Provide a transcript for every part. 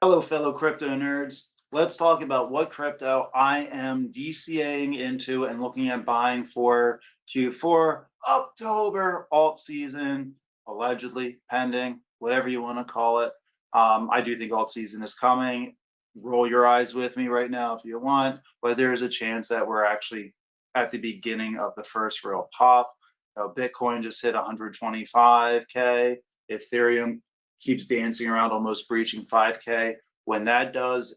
Hello, fellow crypto nerds. Let's talk about what crypto I am DCAing into and looking at buying for Q4 Uptober alt season, allegedly pending, whatever you want to call it. I do think alt season is coming. Roll your eyes with me right now if you want, but there is a chance that we're actually at the beginning of the first real pop. Bitcoin just hit 125K. Ethereum keeps dancing around almost breaching 5K. When that does,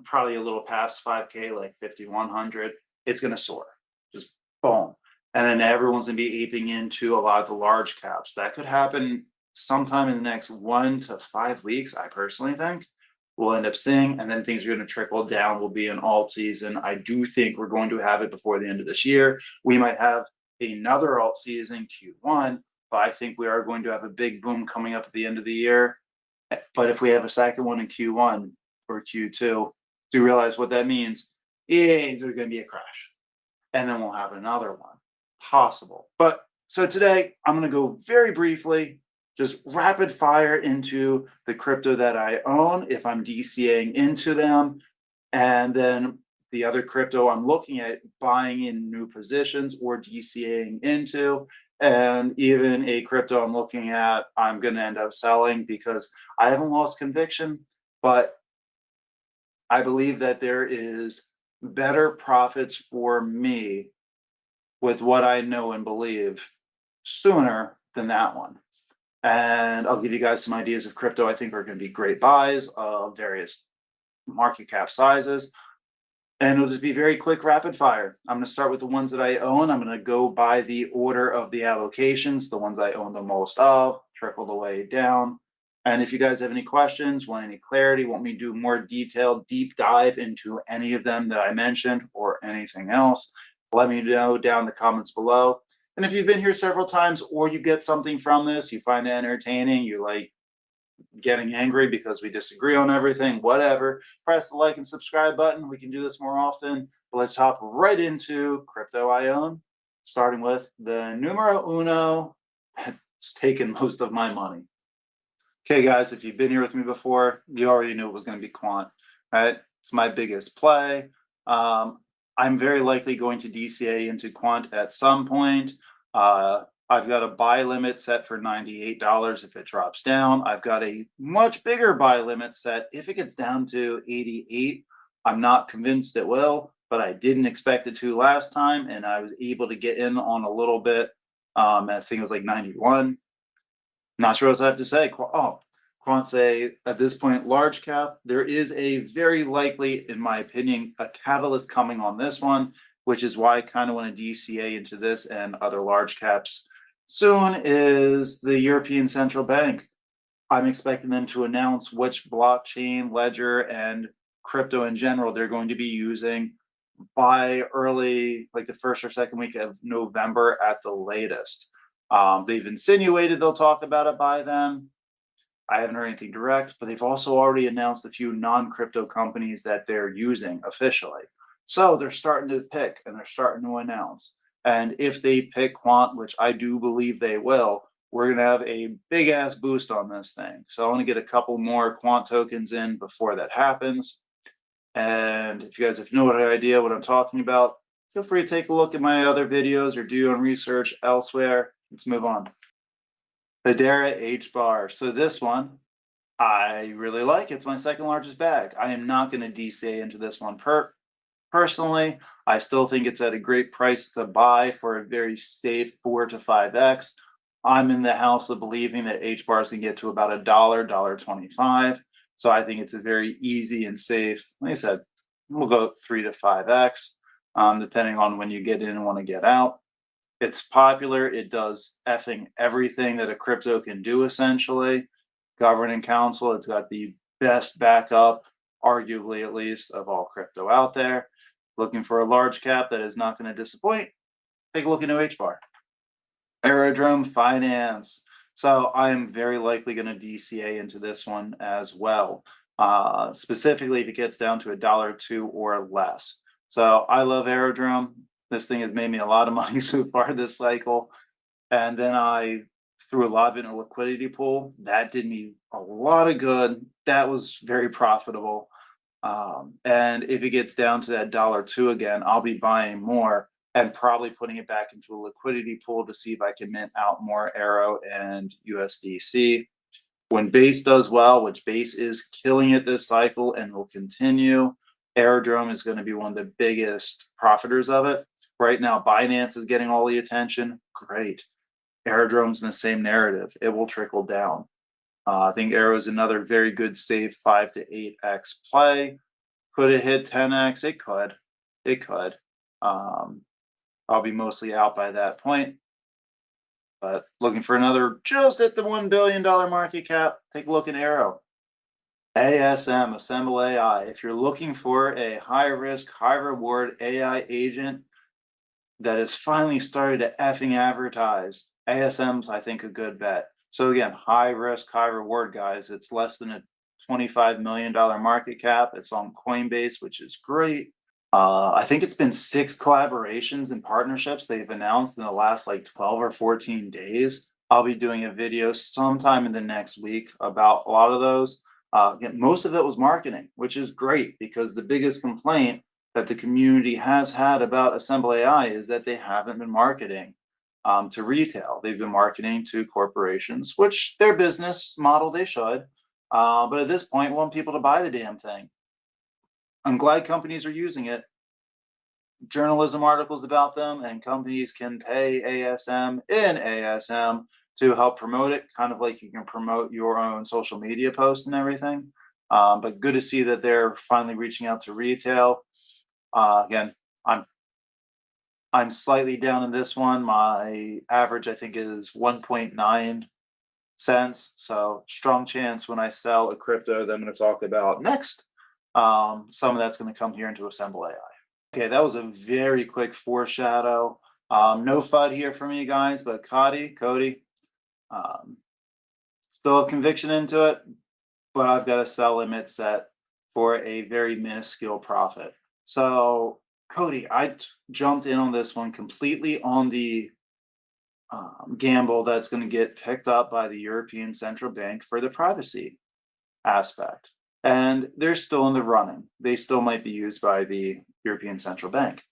probably a little past 5K, like 5,100, it's going to soar. Just boom. And then everyone's going to be aping into a lot of the large caps. That could happen sometime in the next 1 to 5 weeks, I personally think. We'll end up seeing, and then things are going to trickle down. We'll be in alt season. I do think we're going to have it before the end of this year. We might have another alt season Q1, but I think we are going to have a big boom coming up at the end of the year. But if we have a second one in Q1 or Q2, do you realize what that means? There's going to be a crash. And then we'll have another one. Possible. But so today, I'm going to go very briefly, just rapid fire into the crypto that I own if I'm DCAing into them. And then the other crypto I'm looking at buying in new positions or DCAing into. And even a crypto I'm looking at, I'm going to end up selling because I haven't lost conviction, but I believe that there is better profits for me with what I know and believe sooner than that one. And I'll give you guys some ideas of crypto I think are going to be great buys of various market cap sizes. And it'll just be very quick, rapid fire. I'm going to start with the ones that I own. I'm going to go by the order of the allocations, the ones I own the most of, trickle the way down. And if you guys have any questions, want any clarity, want me to do more detailed, deep dive into any of them that I mentioned or anything else, let me know down in the comments below. And if you've been here several times or you get something from this, you find it entertaining, you like getting angry because we disagree on everything, whatever, press the like and subscribe button. We can do this more often. But let's hop right into crypto I own, starting with the numero uno that's taken most of my money. Okay, guys, if you've been here with me before, you already knew it was going to be Quant, right? It's my biggest play. I'm very likely going to DCA into Quant at some point. I've got a buy limit set for $98 if it drops down. I've got a much bigger buy limit set if it gets down to 88. I'm not convinced it will, but I didn't expect it to last time, and I was able to get in on a little bit. I think it was like 91. Not sure what else I have to say. Quant's at this point, large cap. There is a very likely, in my opinion, a catalyst coming on this one, which is why I kind of want to DCA into this and other large caps soon, is the European Central Bank. I'm expecting them to announce which blockchain, ledger, and crypto in general they're going to be using by early, like the first or second week of November at the latest. They've insinuated they'll talk about it by then. I haven't heard anything direct, but they've also already announced a few non-crypto companies that they're using officially. So they're starting to pick and they're starting to announce. And if they pick Quant, which I do believe they will, we're going to have a big ass boost on this thing. So I want to get a couple more Quant tokens in before that happens. And if you guys have no idea what I'm talking about, feel free to take a look at my other videos or do your own research elsewhere. Let's move on. Hedera HBAR. So this one, I really like. It's my second largest bag. I am not going to DCA into this one personally. I still think it's at a great price to buy for a very safe 4 to 5x. I'm in the house of believing that HBAR is going to get to about $1.25. So I think it's a very easy and safe. Like I said, we'll go 3 to 5x, depending on when you get in and want to get out. It's popular. It does effing everything that a crypto can do, essentially. Governing council, it's got the best backup, arguably at least, of all crypto out there. Looking for a large cap that is not going to disappoint, take a look into HBAR. Aerodrome Finance. So I am very likely going to DCA into this one as well, specifically if it gets down to $1.02 or less. So I love Aerodrome. This thing has made me a lot of money so far this cycle. And then I threw a lot of it in a liquidity pool. That did me a lot of good. That was very profitable. And if it gets down to that $1.02 again, I'll be buying more and probably putting it back into a liquidity pool to see if I can mint out more Aero and USDC. When base does well, which base is killing it this cycle and will continue, Aerodrome is going to be one of the biggest profiters of it. Right now, Binance is getting all the attention. Great. Aerodrome's in the same narrative. It will trickle down. I think Aero is another very good safe 5 to 8x play. Could it hit 10x? It could. It could. I'll be mostly out by that point. But looking for another just at the $1 billion market cap, take a look at Aero. ASM, AssembleAI. If you're looking for a high risk, high reward AI agent that has finally started to effing advertise, ASM's, I think, a good bet. So again, high risk, high reward, guys. It's less than a $25 million market cap. It's on Coinbase, which is great. I think it's been 6 collaborations and partnerships they've announced in the last like 12 or 14 days. I'll be doing a video sometime in the next week about a lot of those. Again, most of it was marketing, which is great because the biggest complaint that the community has had about AssembleAI is that they haven't been marketing to retail. They've been marketing to corporations, which their business model they should. But at this point, want people to buy the damn thing. I'm glad companies are using it. Journalism articles about them, and companies can pay ASM in ASM to help promote it, kind of like you can promote your own social media posts and everything. But good to see that they're finally reaching out to retail. Again, I'm slightly down in this one. My average, I think, is 1.9 cents. So strong chance when I sell a crypto that I'm going to talk about next. Some of that's going to come here into AssembleAI. Okay, that was a very quick foreshadow. No FUD here from you guys, but COTI, still have conviction into it, but I've got a sell limit set for a very minuscule profit. So COTI, I jumped in on this one completely on the gamble that's going to get picked up by the European Central Bank for the privacy aspect. And they're still in the running. They still might be used by the European Central Bank.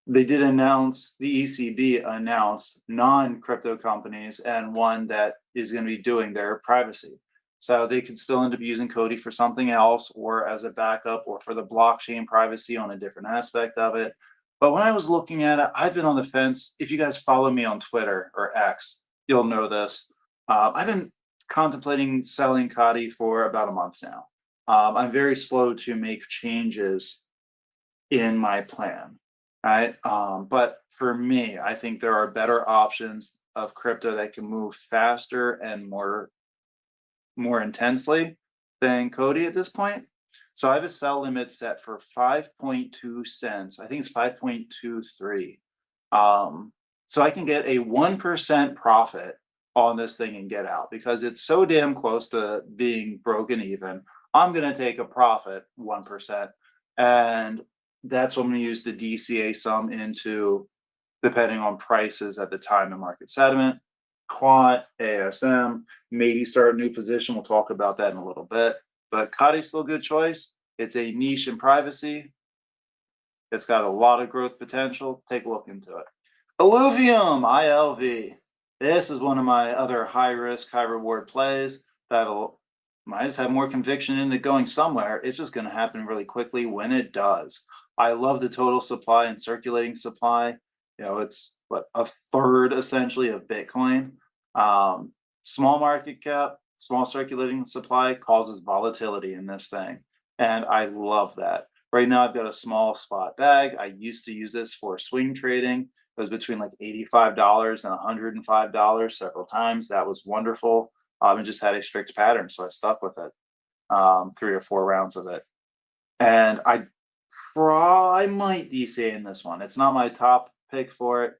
They did announce, the ECB announced non-crypto companies and one that is going to be doing their privacy. So they could still end up using COTI for something else or as a backup or for the blockchain privacy on a different aspect of it. But when I was looking at it, I've been on the fence. If you guys follow me on Twitter or X, you'll know this. I've been contemplating selling COTI for about a month now. I'm very slow to make changes in my plan, right? But for me, I think there are better options of crypto that can move faster and more intensely than COTI at this point. So I have a sell limit set for 5.2 cents. I think it's 5.23. So I can get a 1% profit on this thing and get out because it's so damn close to being broken even. I'm going to take a profit 1%. And that's what I'm going to use the DCA sum into, depending on prices at the time of market settlement. Quant, ASM, maybe start a new position. We'll talk about that in a little bit. But COTI's still a good choice. It's a niche in privacy. It's got a lot of growth potential. Take a look into it. Illuvium, ILV. This is one of my other high risk, high reward plays that'll might just have more conviction into going somewhere. It's just going to happen really quickly when it does. I love the total supply and circulating supply. You know, it's what, a third essentially of Bitcoin. Small market cap, small circulating supply causes volatility in this thing. And I love that. Right now, I've got a small spot bag. I used to use this for swing trading. It was between like $85 and $105 several times. That was wonderful. And just had a strict pattern, so I stuck with it. 3 or 4 rounds of it. And I might DCA in this one. It's not my top pick for it.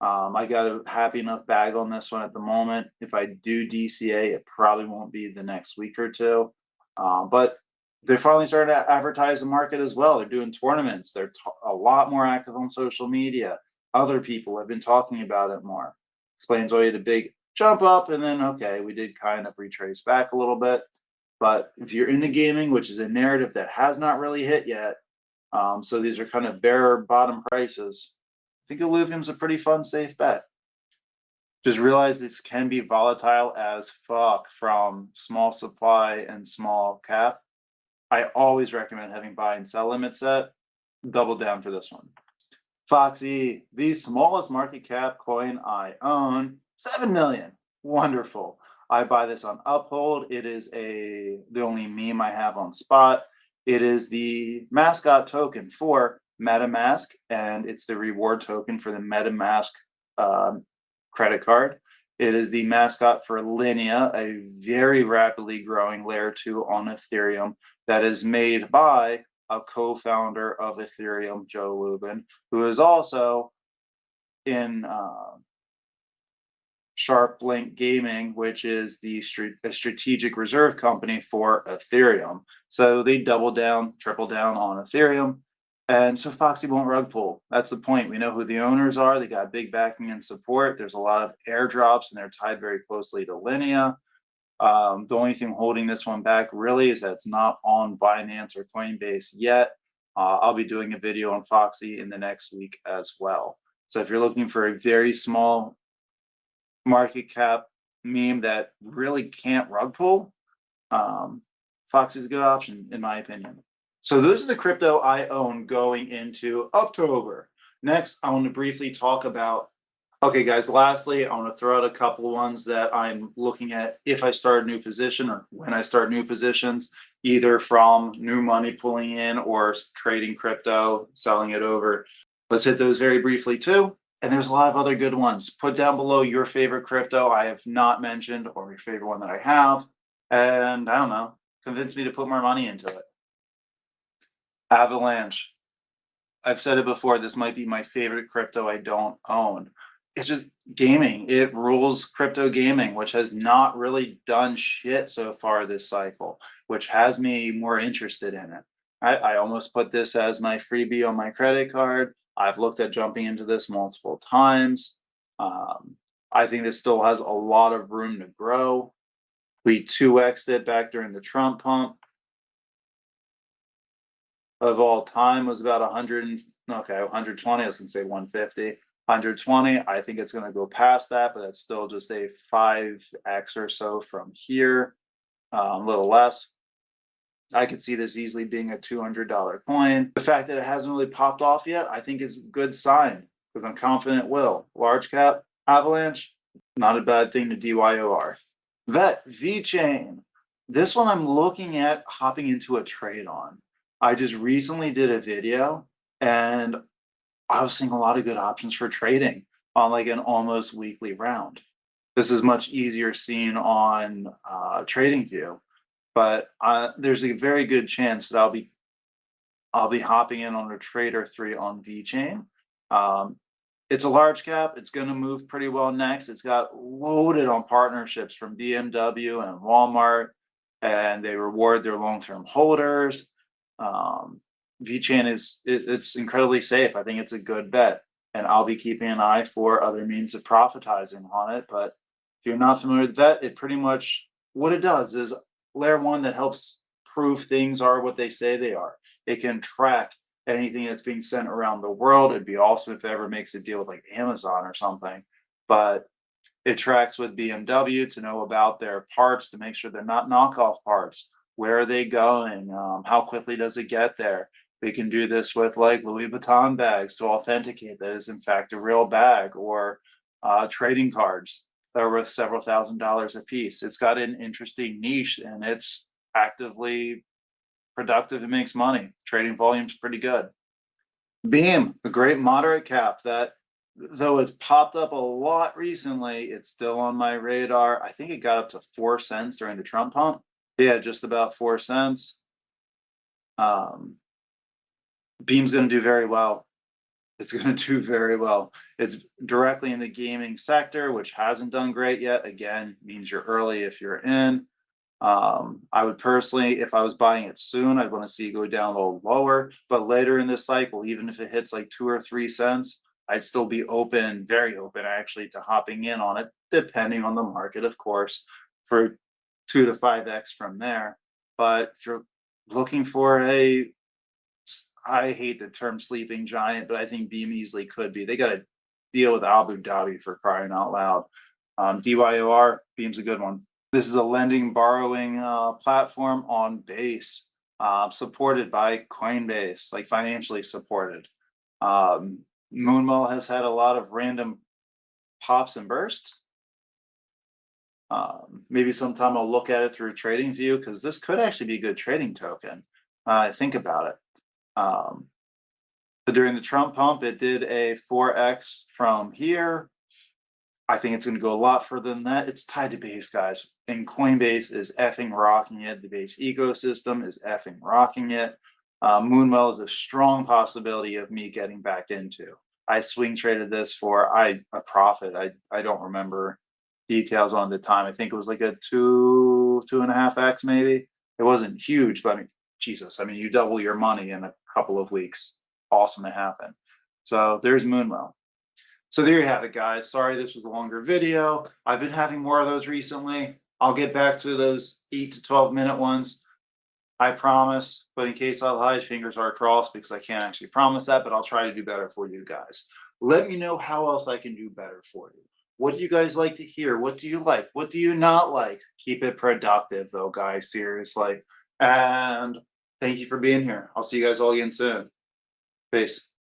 I got a happy enough bag on this one at the moment. If I do DCA, it probably won't be the next week or two. But they're finally starting to advertise the market as well. They're doing tournaments. They're a lot more active on social media. Other people have been talking about it more. Explains why you had a big jump up, and then, okay, we did kind of retrace back a little bit. But if you're into gaming, which is a narrative that has not really hit yet, so these are kind of bare bottom prices, I think Illuvium's a pretty fun, safe bet. Just realize this can be volatile as fuck from small supply and small cap. I always recommend having buy and sell limits set. Double down for this one. Foxy, the smallest market cap coin I own, 7 million. Wonderful. I buy this on Uphold. It is the only meme I have on spot. It is the mascot token for MetaMask, and it's the reward token for the MetaMask credit card. It is the mascot for Linea, a very rapidly growing layer 2 on Ethereum that is made by a co-founder of Ethereum, Joe Lubin, who is also in SharpLink Gaming, which is the strategic reserve company for Ethereum. So they double down, triple down on Ethereum. And so Foxy won't rug pull. That's the point. We know who the owners are. They got big backing and support. There's a lot of airdrops, and they're tied very closely to Linea. The only thing holding this one back really is that it's not on Binance or Coinbase yet. I'll be doing a video on Foxy in the next week as well. So if you're looking for a very small market cap meme that really can't rug pull, Foxy's a good option in my opinion. So those are the crypto I own going into Uptober. Next, I want to briefly talk about, okay, guys, lastly, I want to throw out a couple of ones that I'm looking at if I start a new position or when I start new positions, either from new money pulling in or trading crypto, selling it over. Let's hit those very briefly too. And there's a lot of other good ones. Put down below your favorite crypto I have not mentioned or your favorite one that I have. And I don't know, convince me to put more money into it. Avalanche. I've said it before, this might be my favorite crypto I don't own. It's just gaming. It rules crypto gaming, which has not really done shit so far this cycle, which has me more interested in it. I almost put this as my freebie on my credit card. I've looked at jumping into this multiple times. I think this still has a lot of room to grow. We 2x'd it back during the Trump pump. Of all time was about 100, okay, 120, I was gonna say 150. 120, I think it's gonna go past that, but it's still just a 5x or so from here, a little less. I could see this easily being a $200 coin. The fact that it hasn't really popped off yet, I think is a good sign because I'm confident it will. Large cap, Avalanche, not a bad thing to DYOR. VeChain. This one I'm looking at hopping into a trade on. I just recently did a video and I was seeing a lot of good options for trading on like an almost weekly round. This is much easier seen on TradingView, but there's a very good chance that I'll be hopping in on a trade or 3 on VeChain. It's a large cap. It's going to move pretty well next. It's got loaded on partnerships from BMW and Walmart, and they reward their long-term holders. VeChain it's incredibly safe. I think it's a good bet, and I'll be keeping an eye for other means of profitizing on it. But if you're not familiar with that, it pretty much what it does is layer 1 that helps prove things are what they say they are. It can track anything that's being sent around the world. It'd be awesome if it ever makes a deal with like Amazon or something, but it tracks with BMW to know about their parts, to make sure they're not knockoff parts. Where are they going? How quickly does it get there? They can do this with like Louis Vuitton bags to authenticate that is in fact a real bag, or trading cards that are worth several $1,000s a piece. It's got an interesting niche and it's actively productive. It makes money. Trading volume's pretty good. Beam, the great moderate cap that, though it's popped up a lot recently, it's still on my radar. I think it got up to 4 cents during the Trump pump. Yeah, just about 4 cents. Beam's going to do very well. It's going to do very well. It's directly in the gaming sector, which hasn't done great yet. Again, means you're early if you're in. I would personally, if I was buying it soon, I'd want to see it go down a little lower. But later in this cycle, even if it hits like 2 or 3 cents, I'd still be open, very open actually, to hopping in on it, depending on the market, of course, for 2 to 5x from there. But if you're looking for I hate the term sleeping giant, but I think Beam easily could be. They got to deal with Abu Dhabi for crying out loud. DYOR, Beam's a good one. This is a lending borrowing platform on Base, supported by Coinbase, like financially supported. Moonwell has had a lot of random pops and bursts. Maybe sometime I'll look at it through trading view, because this could actually be a good trading token. Think about it. But during the Trump pump, it did a 4x from here. I think it's going to go a lot further than that. It's tied to Base, guys. And Coinbase is effing rocking it. The Base ecosystem is effing rocking it. Moonwell is a strong possibility of me getting back into. I swing traded this for a profit. I don't remember details on the time. I think it was like a 2.5x maybe. It wasn't huge, but I mean, Jesus, I mean, you double your money in a couple of weeks. Awesome to happen. So there's Moonwell. So there you have it, guys. Sorry this was a longer video. I've been having more of those recently. I'll get back to those 8 to 12-minute ones, I promise. But in case I lie, fingers are crossed, because I can't actually promise that, but I'll try to do better for you guys. Let me know how else I can do better for you. What do you guys like to hear? What do you like? What do you not like? Keep it productive, though, guys, seriously. And thank you for being here. I'll see you guys all again soon. Peace.